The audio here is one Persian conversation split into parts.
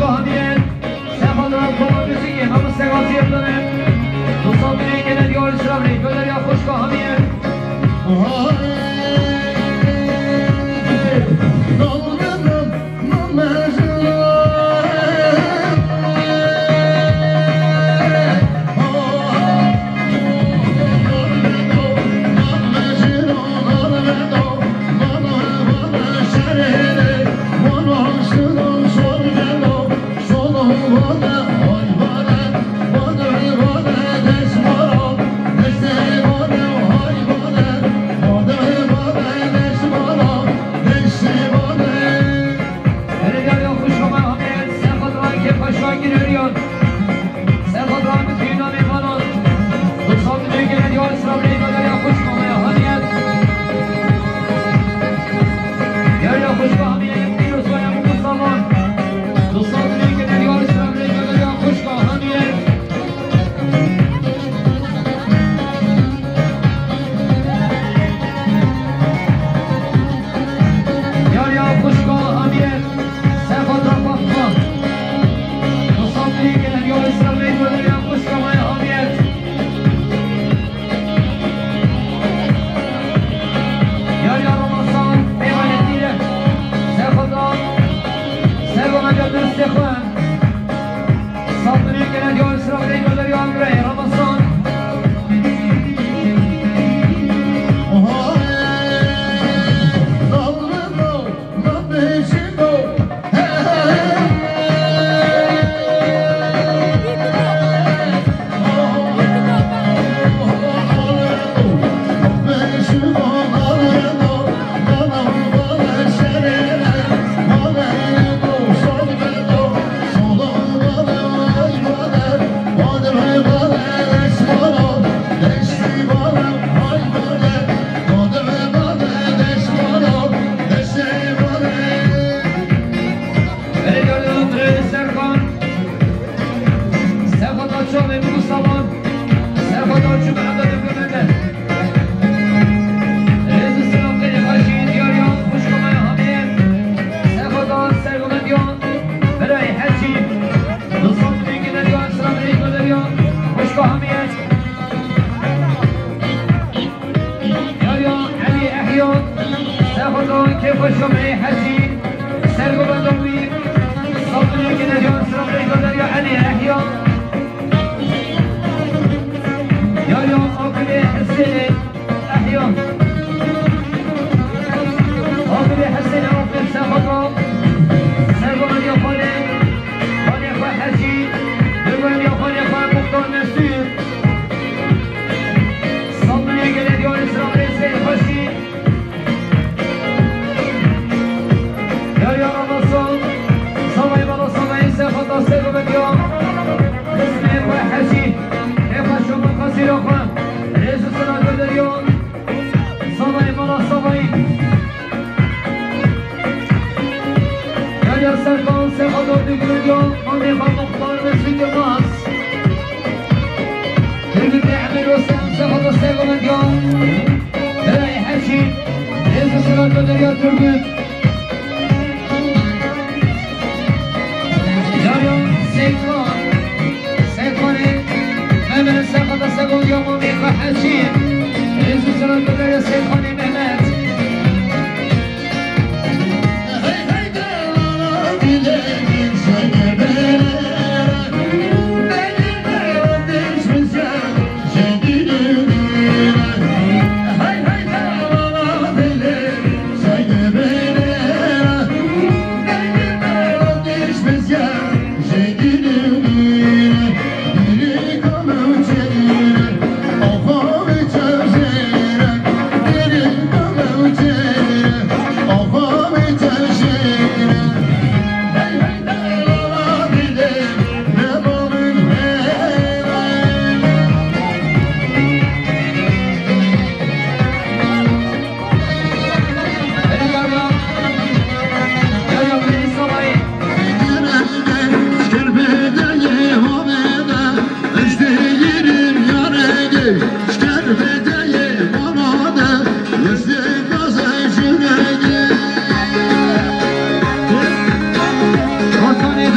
همیه سفادران کمان بزنگی همون سگاتی ابدانه دوستان بینید که ندیار اسلام ریکو دریا خوشگاه همیه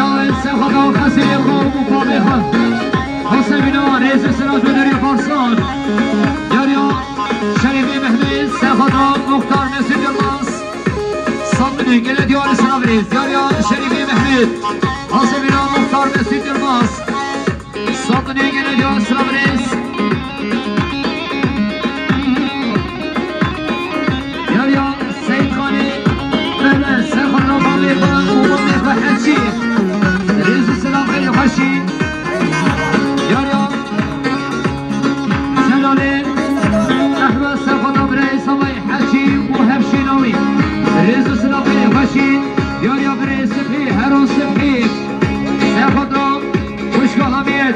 داوود سخدا خسیر خوب مقابل حسن بینا رئیس سراج مداری فارسان یاریا شریفی محمد سخدا مختار مسجد الماس صدمنی گله دیوار سنابریز یاریا شریفی محمد حسن بینا مختار مسجد الماس صدمنی گله دیوار سنابریز یاریا سید خانی محمد سخدا مقابل حجی رئیس سلام خیلی خوشی یاریا جلالی احمد سخدا برئیس آقای حجی و هفشیناوی رئیس سلام خیلی خوشی یاریا برئیس سپی هرون سپی سخدا خوشگاه حمید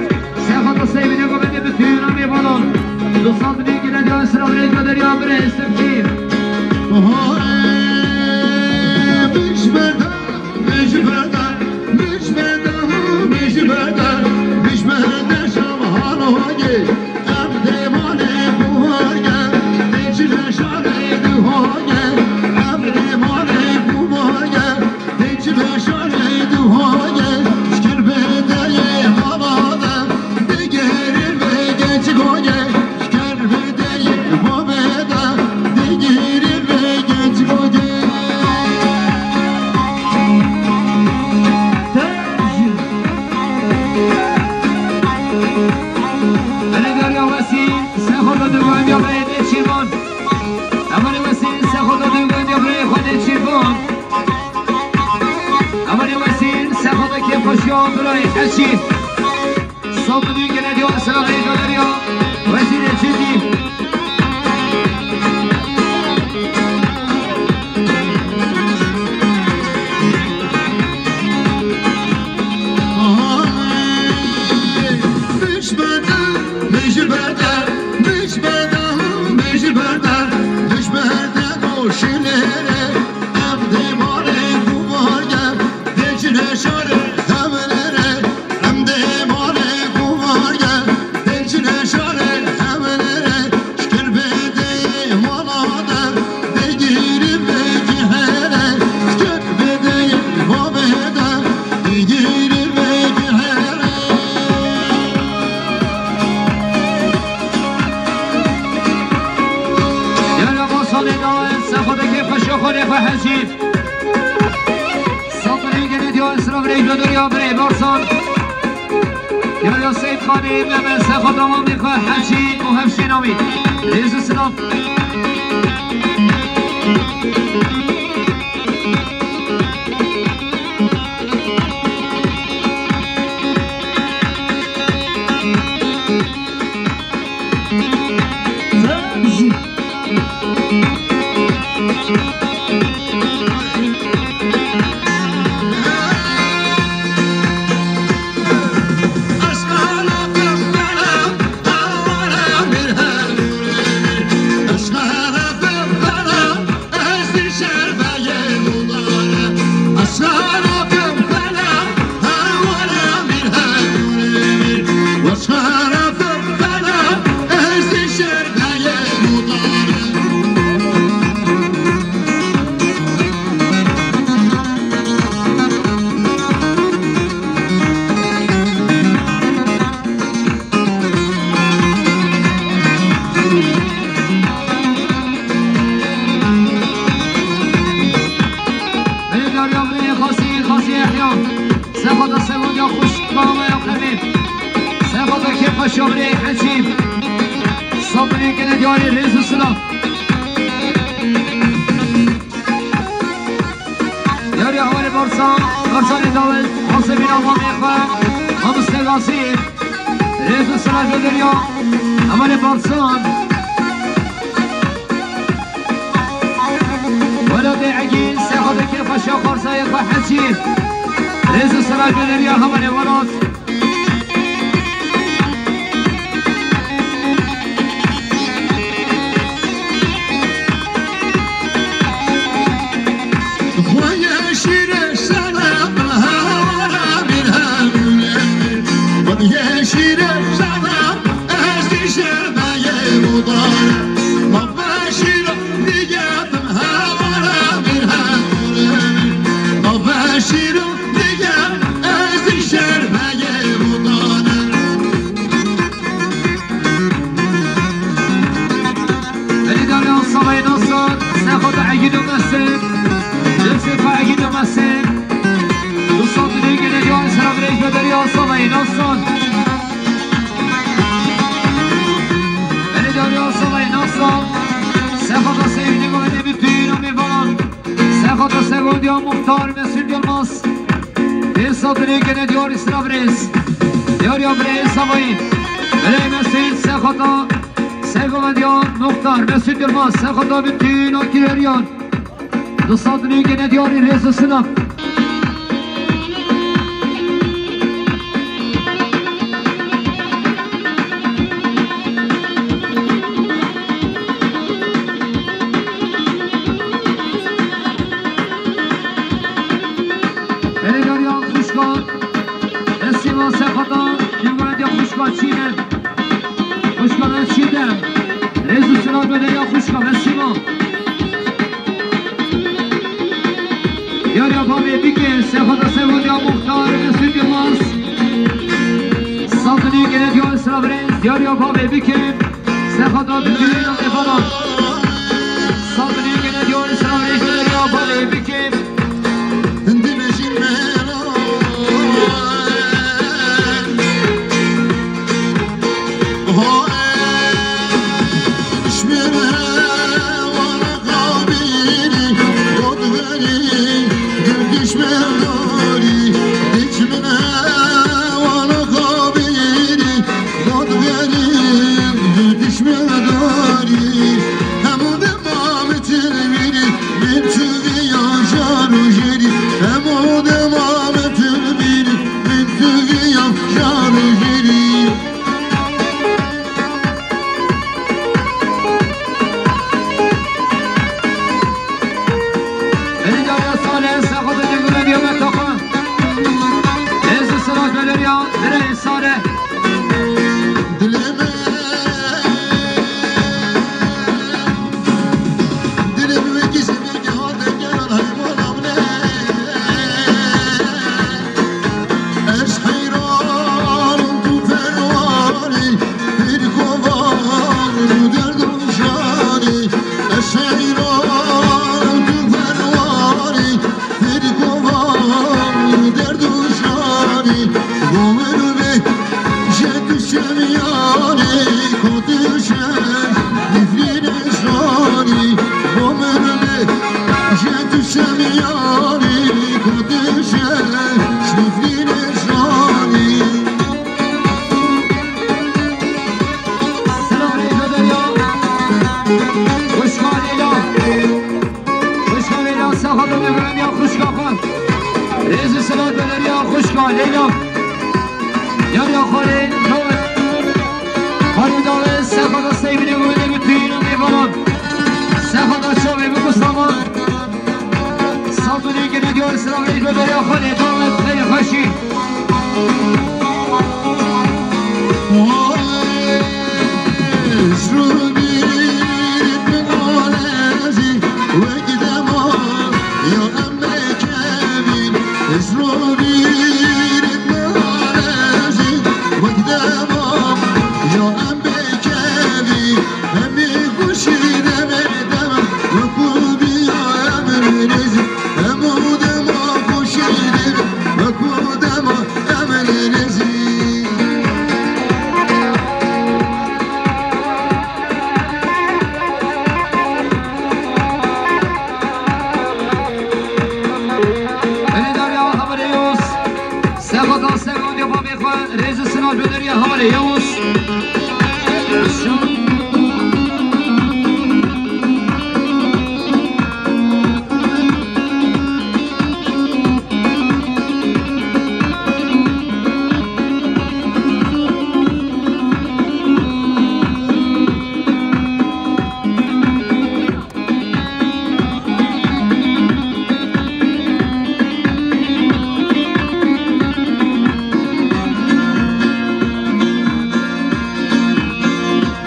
سخدا سیبینی گوبنی بتیون همی بالون دوستان بینی گیره دیان سلام رئیس مدریا برئیس سپی شیرو دیگر ناصر داریا صبای ناصر سخاطا سیدی گوهده بیتین و میبانان سخاطا سگوندی ها مختار مسیل دیالماس ایسادنی که ندیار اسراف ریز دیاریا بری سبایی بری مسیل سخاطا سگوندی ها مختار مسیل دیالماس سخاطا بیتین و کریریان دوستادنی که ندیاری ریز سنف دیاریا پاوی بکن سخاطا بکن و میفانان سادنی که ندیار اسلام ریش دیاریا پاوی بکن دلشین مرا اشمره ورقا بیری داد بری گردش مرداری دچمنه ورقا بیری داد بری گردش مرداری همون دمامتر بیری من توی یاشار و جری همون دمامتر بیری من توی یاشار و جری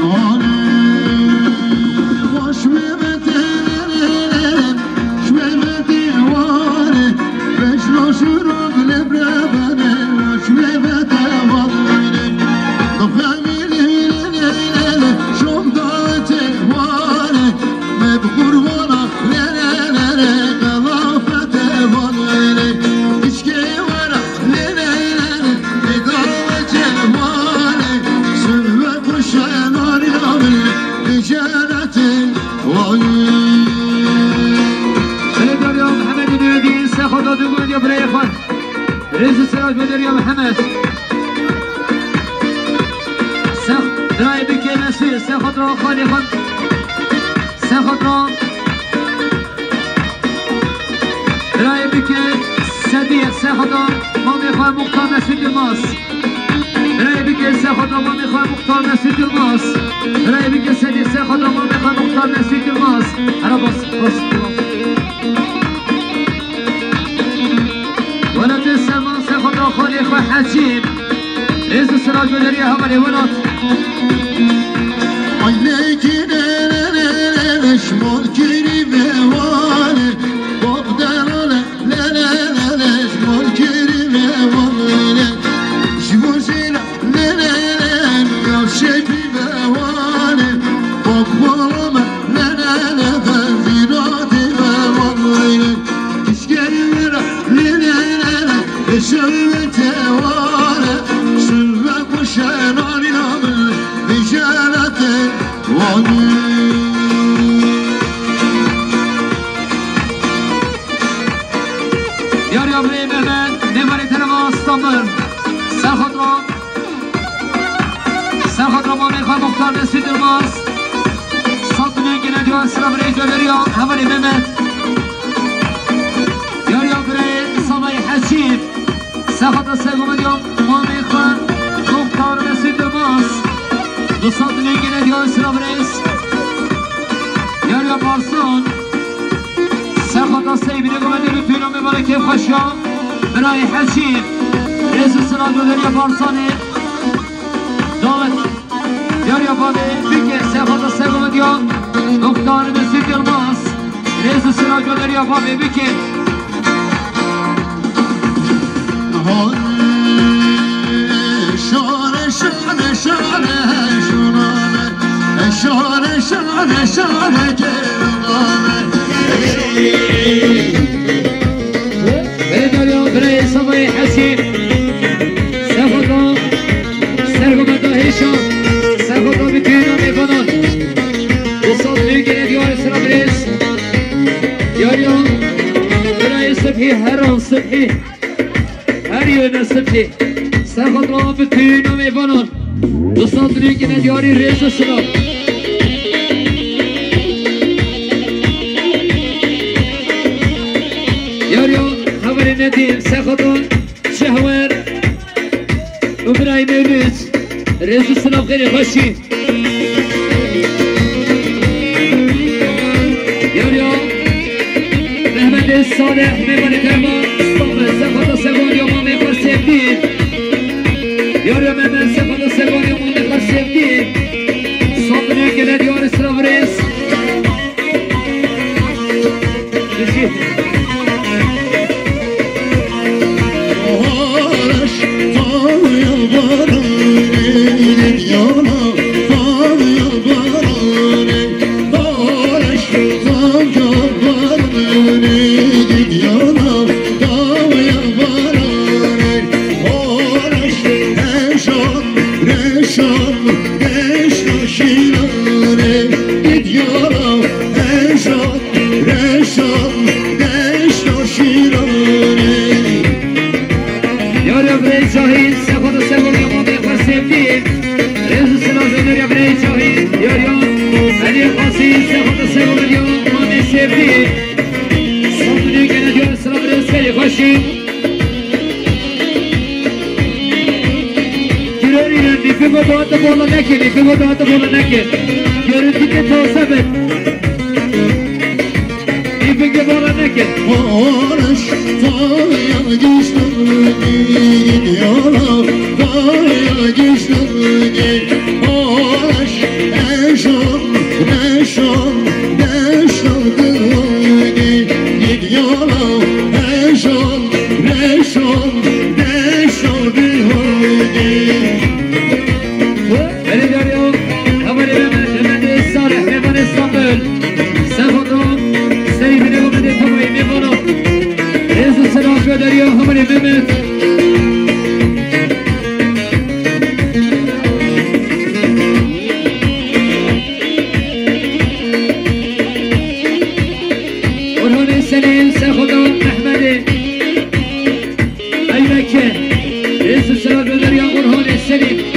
Oh السراج بدريا محمد سخ دراي بكي مسير سخطرو خالي خد سخطرو دراي بكي صديق سخطرو مامي خواه مختار مسير الماس دراي بكي سخطرو مامي خواه مختار مسير الماس دراي بكي صديق سخطرو مامي خواه مختار مسير الماس انا بس ولد السلمان سخطرو خالي خواه حجيب رئيس السراج بدريا همالي ولد عليكي نش مالكيني بوانه بقدر لا مالكيني بوانه جبوزينا لا يوشكي بوانه بقبرما لا فزيراتي بوانه تشكينا لا شربت وانه شربك وشناني نامل بجالته يا رياض مهمن نمري ترما استمر سرخطرا مامي خواه مختار نسید الماس صدمه گنه جوان سلام رئیس بدریا همانی مهمن يا رياض صباي حجيب سرخطرا سيقوم ديوم مامي خواه مختار نسید الماس صدمه گنه جوان سلام رئیس يا رياض بارسون سرخطرا سيبينه قمده بپیرو میباره که خوشیام برای حجیب رئیس السراج بدریا بارسانه داوت یاریا بابی بکه سرخطرا سیقوم دیا مختار مسید الماس رئیس السراج بدریا بابی بکه شانه بدریا برای صبای حسیب سرخطرا سرگم داهیشان سرخطرا بتوینا میکنن بساد میگیره دیار سلام رئیس یاریا برای صبحی هر آن صبحی هر یون صبحی سرخطرا بتوینا میکنن بساد میگیره دیاری رئیس سلام یاریا خبر ندیم سرخطرا شهور وبراي مولود رئيس السلام خير خوشي يا محمد الصالح ميمون كرما صوم سخط سكون يوم ما يخسر سيفدين يا محمد سخط سكون يوم ما يخسر سيفدين صوم نيكل ديار السلام رئيس Bola naked, if you go to the bola naked, you're a ticket to 7. If you get bola naked, رئيس السلام بدريا برهان السليم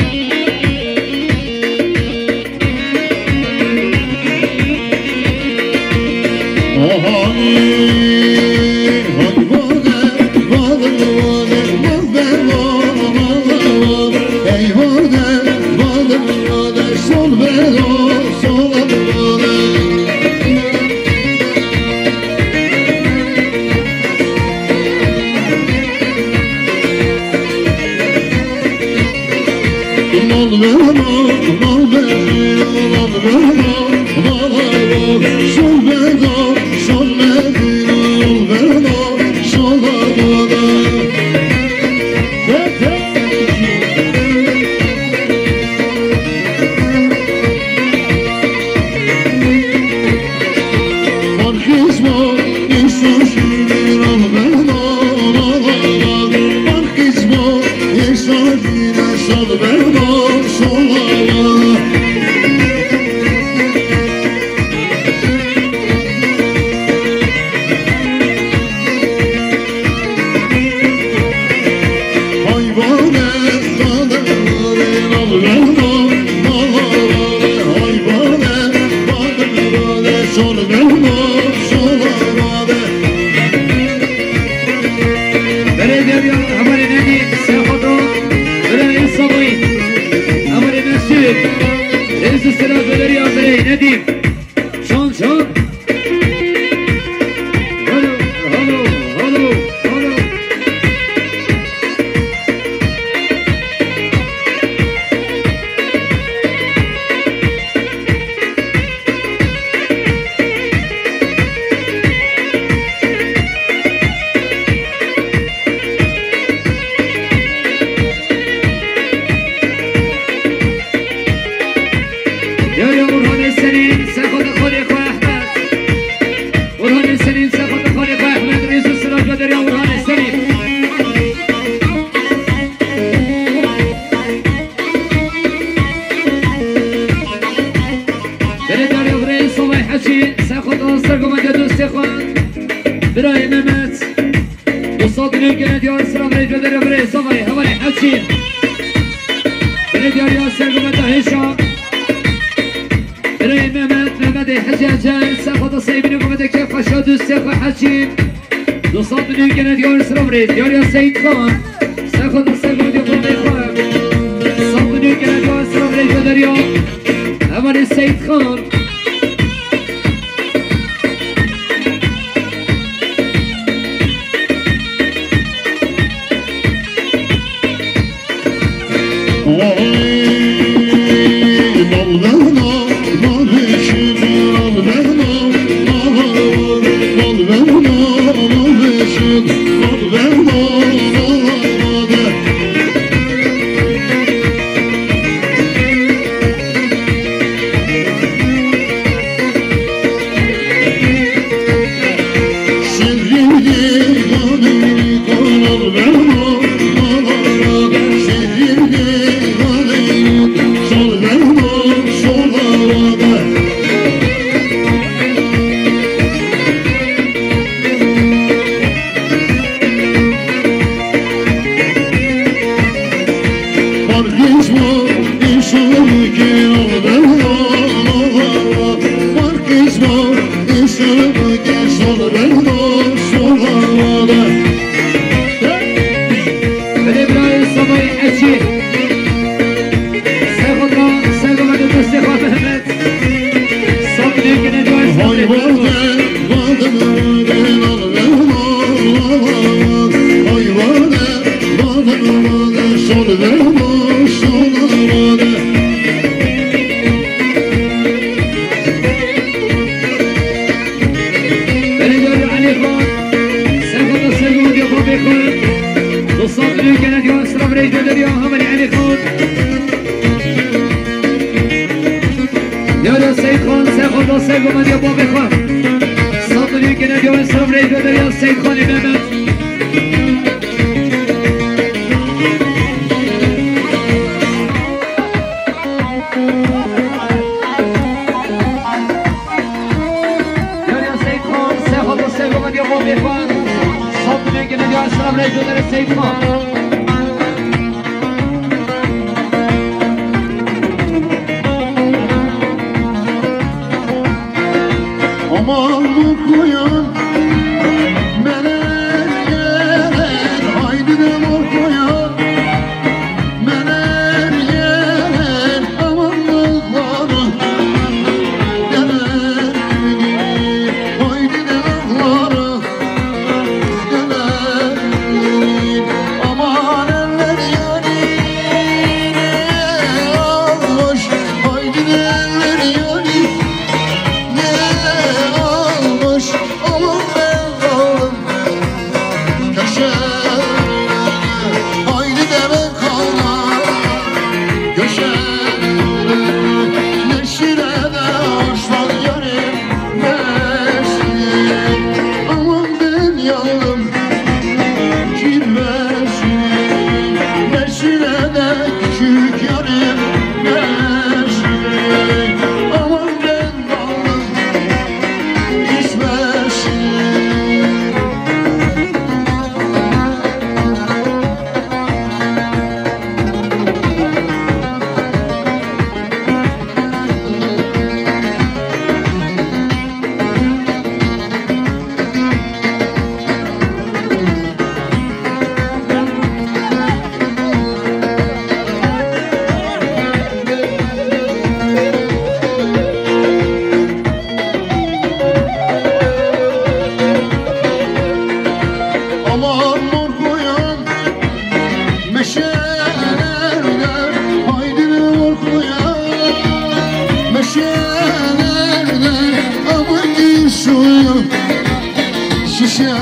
şişe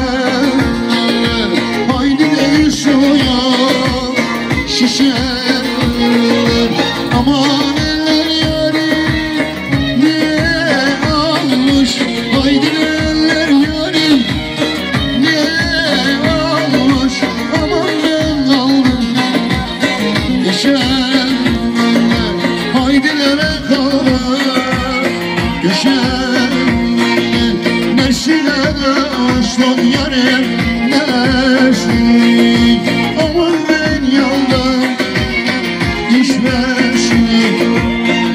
haydi değil suya şişe aman eller yarim niye almış haydi eller yarim niye almış aman ben kaldım geçen haydilere kalır geçen neşilere uçtum yarim neşli aman ben yoldan düşmesin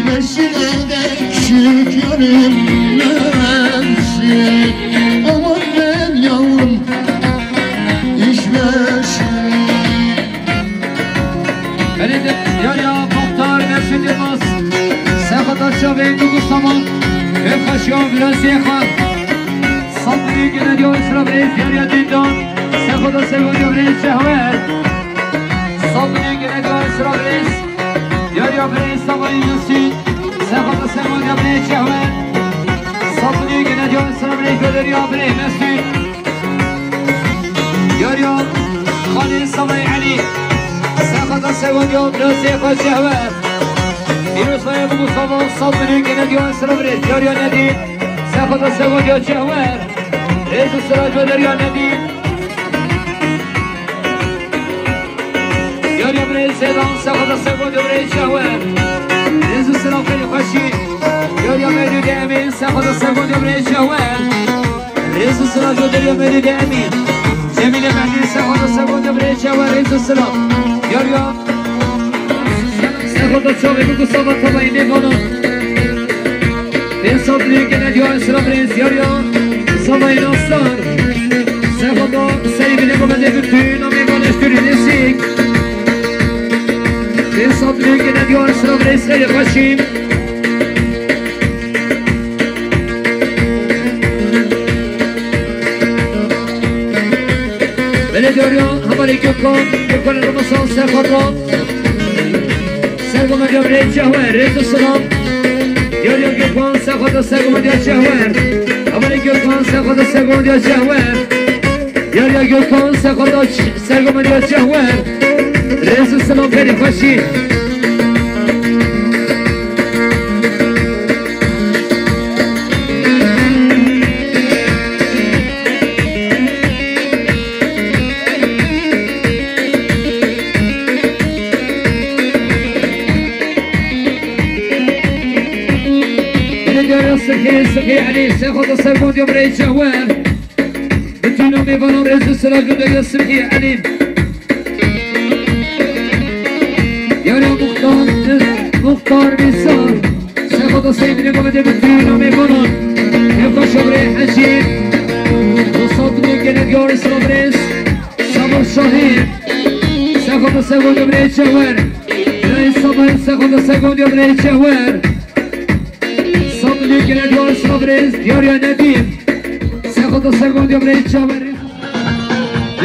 neşilere küçük yarim neşli aman ben yoldan düşmesin. Elinde Yahya Muhtar Mesut Yılmaz Sekhatatça ve Endügü Saman Ökaşıyor biraz yekhan Sattırı gene diyor sıra Reis Yahya Dindan Sekhatat Segonya Reis Şehver Sattırı gene diyor sıra Reis Yahya Reis Saman Yasin Sekhatat Segonya Reis Şehver Sattırı gene diyor sıra Reis Yahya Reis Mesut Yahya Khalil Saman Ali Sekhatat Segonya Reis Şehver İrus Sayabı Mustafa Sattırı gene diyor sıra Reis Yahya Nedim Sekhatat Segonya Şehver Reis Sıraj ve Derya Nedim Yahya Reis Sedan Sekhatat Segonya Reis Şehver Reis Sıraj ve Faşi Yahya Medid Emin Sekhatat Segonya Reis Şehver Reis Sıraj ve Derya Medid Emin Cemile Mehdi Sekhatat Segonya Reis Şehver Reis Sıraj Yahya Sekhatat Segonya Mustafa Tabayı Neban'ın Sattırı gene diyor sıra Reis Yahya Samayın Aslan Sekhatat Seybine Gomede bütün Amigan Eştürünesik Sattırı gene diyor sıra Reis Hayri Haşim Böyle diyor ya Hamari Gökhan Gökhan'ın Ramazan Sekhatat Sergomede Reis Şehver Reis Sıram Yahya Gökhan Sekhatat Segonya Şehver Hamari Gökhan Sekhatat Segonya Şehver Yahya Gökhan Sekhatat Segonya Şehver Reis Sıram Hayri Haşim Sıkı Ali Sekhatat Segonya Reis Şehver bütün Amigan Reis Sıraj ve Derya Sıkı Ali Yahya Muhtar Misar Sekhatat Seybine Gomede bütün Amigan Ökaşıyor Reis Haşim Sattırı gene diyor sıra Reis Sabır Şahin Sekhatat Segonya Reis Şehver Reis Sabır Sekhatat Segonya Reis Şehver Sattırı gene diyor sıra Reis Yahya Nedim Sekhatat Segonya Reis Şehver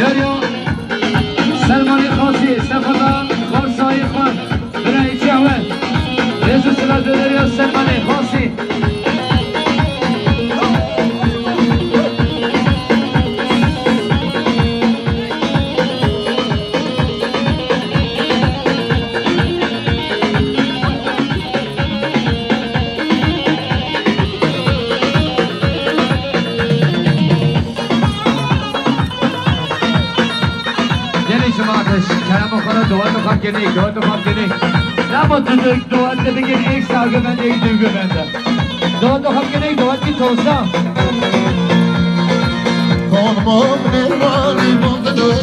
Yahya Selmani Khasi Sekhatat Kharsai Khan Reis Şehver Reis Sıraj ve Derya Selmani Khasi Doğru kalk gene, doğru kalk gene. Ne mutludur doğru da bir gün ek sargı bende, ek duygu bende. Doğru kalk gene, doğru bir tolsam. Kormam ne vali, bondador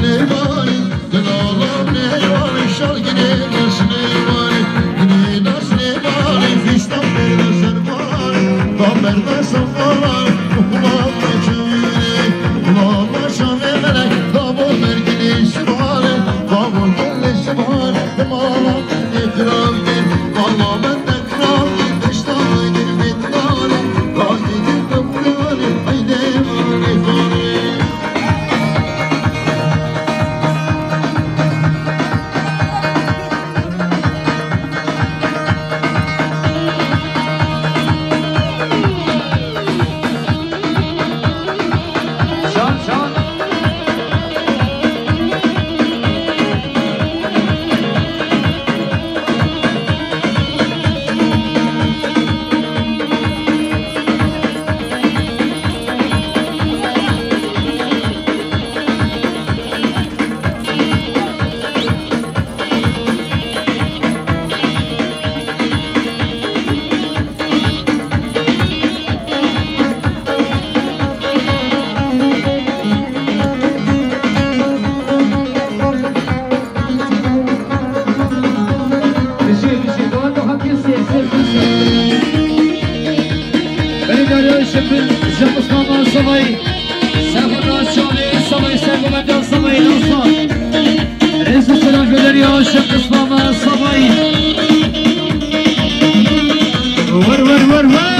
ne vali, dınalım ne vali, şal gidiyoruz ne vali, gidiyoruz ne vali, fistan vermezsen vali, tam vermezsen vali, ulan kaçırı, ulan başa vermelek, kabul verginiz vali, kabul gelmiş vali, mala ekran gel, mala bende kral gel, beştan aydır bitmali, kahidir kapıları, haydi vali vali. صبي ساخد راس شامي صبي ساخد مجال صبي نصر رئيس السلاح بدريا شق اسمام صبي ور ور ور ور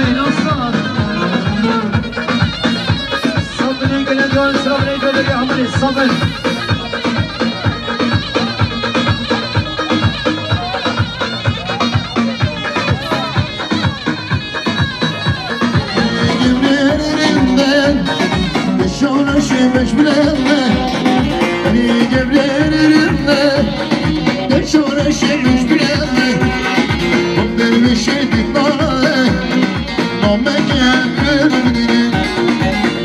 صبي نصر صبي نقل اليوم صبي نقل يا عمري صبي مش بلادنا أنا جبلان رمنا نشون الشي مش بلادنا ومدر بشيت الطارة وما كان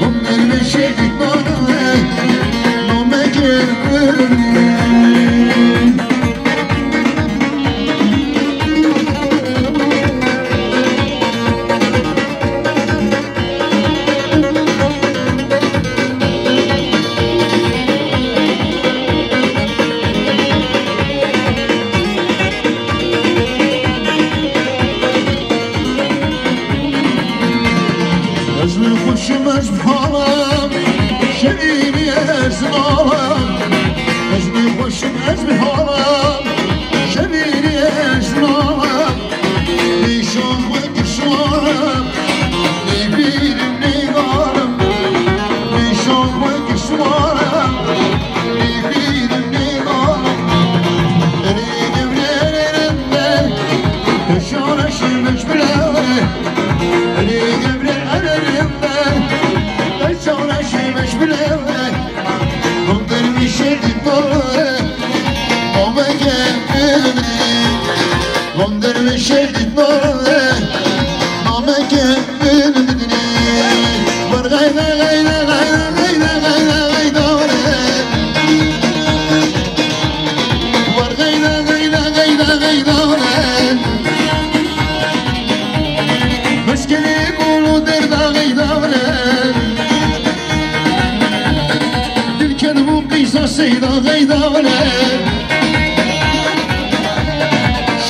ومدر بشيت الطارة وما كان مش بحرام شريني أزنام أجمي خوش مش بحرام شريني أزنام ليشون وكشوام لبير النغارم ليشون وكشوام لبير النغارم ريد بلاد تشون الشمس بلاد ريد بلاد شونا شي مش بلاوي ومدر مشيت الطورة وما كملني ومدر مشيت الطورة وما كملني ورغينا غينا غينا غينا غينا غيدورة ورغينا غينا غينا غيدورة مشكلة يقولوا درنا غيدورة سيدا غيدانة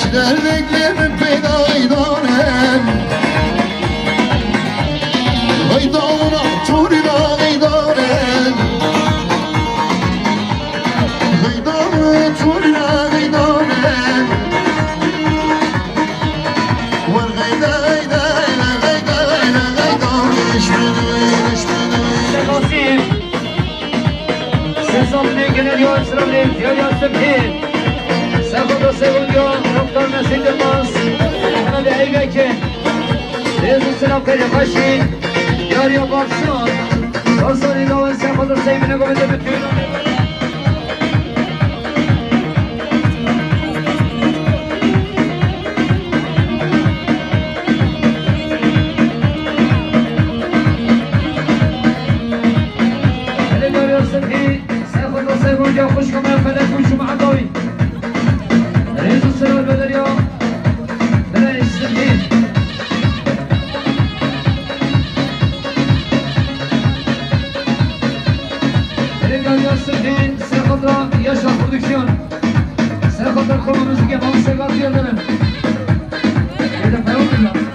شدرك من بيدا غيدانة غيدانة تورينا غيدانة غيدانة تورينا غيدانة والغيدا غيدا غيدا غيدا غيدانة شمنوين صبني كنا اليوم سرمني اليوم سبتين ساخذ سيبونيو نقطة مسجد الماس أنا بعيبك ريزو السلام كده خشي ياريو بارسون بارسون إذا ساخذ سيبنا قبل دبتين يا خوش كمان فلك وشو مع ضوي رئيس السنة البدرية بلا السبيل رجال يا السبيل سيخضرا يشرح برودكسيون سيخضرا كل موسيقى ما موسيقى ديالنا إذا فهمت الله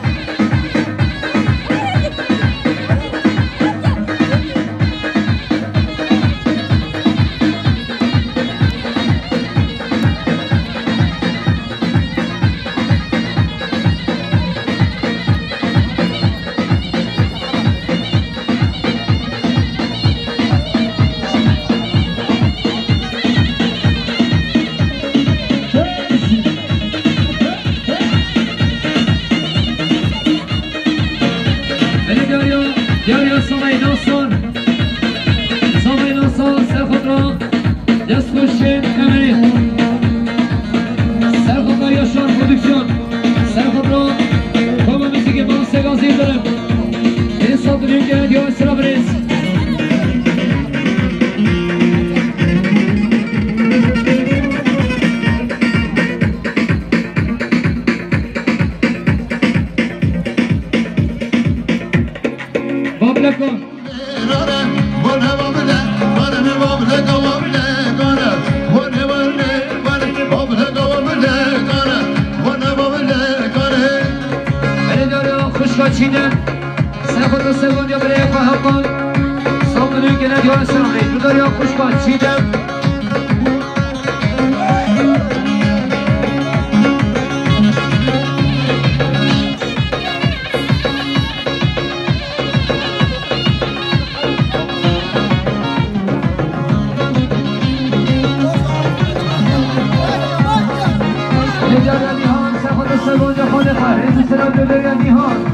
چیدن سخت سوم یا برای فهمان سامونی که ندیار سرامی تو داریا خوشبان چیدن جودریا نیهان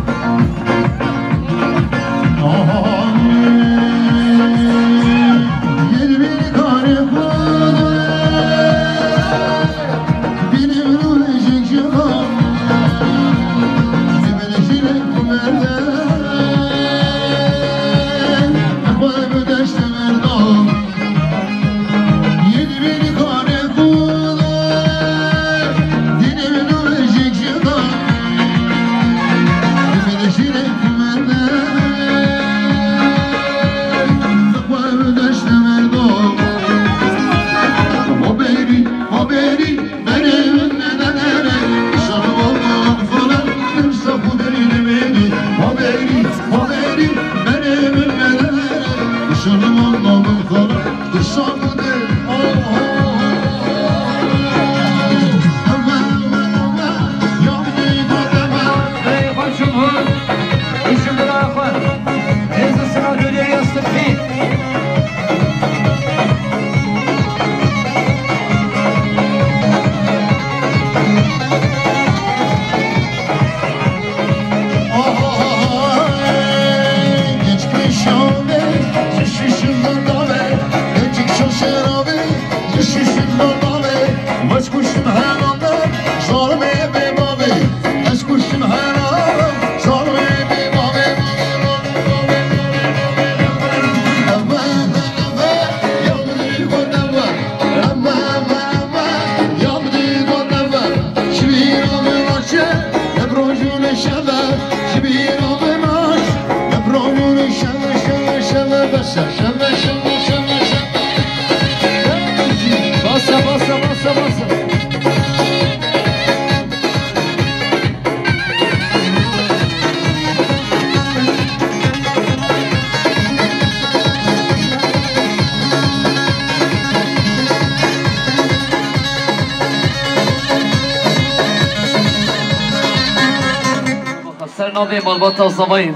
سرنامه مالبات آزماییم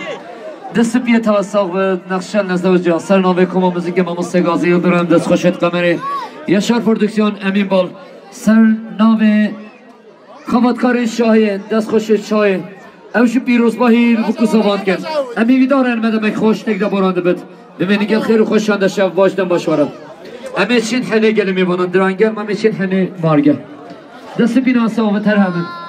دست بیه توسط به نقشه نزدوج جان سرنامه کما موزیک ما سگازی و برم دست خوشت قمره یشار پرودکسیون امین بال سرنامه خباتکار شاهی دست خوشت شاهی اوش پیروز باهی بکو زبان کن امی ویدارن مدمک خوش نگده برانده بد بمینی گل خیر و خوشانده شب واجدن باشوارم امی چین حنه گلی میبانن درانگر امی چین حنه مارگه دست بینا ساوه تر همه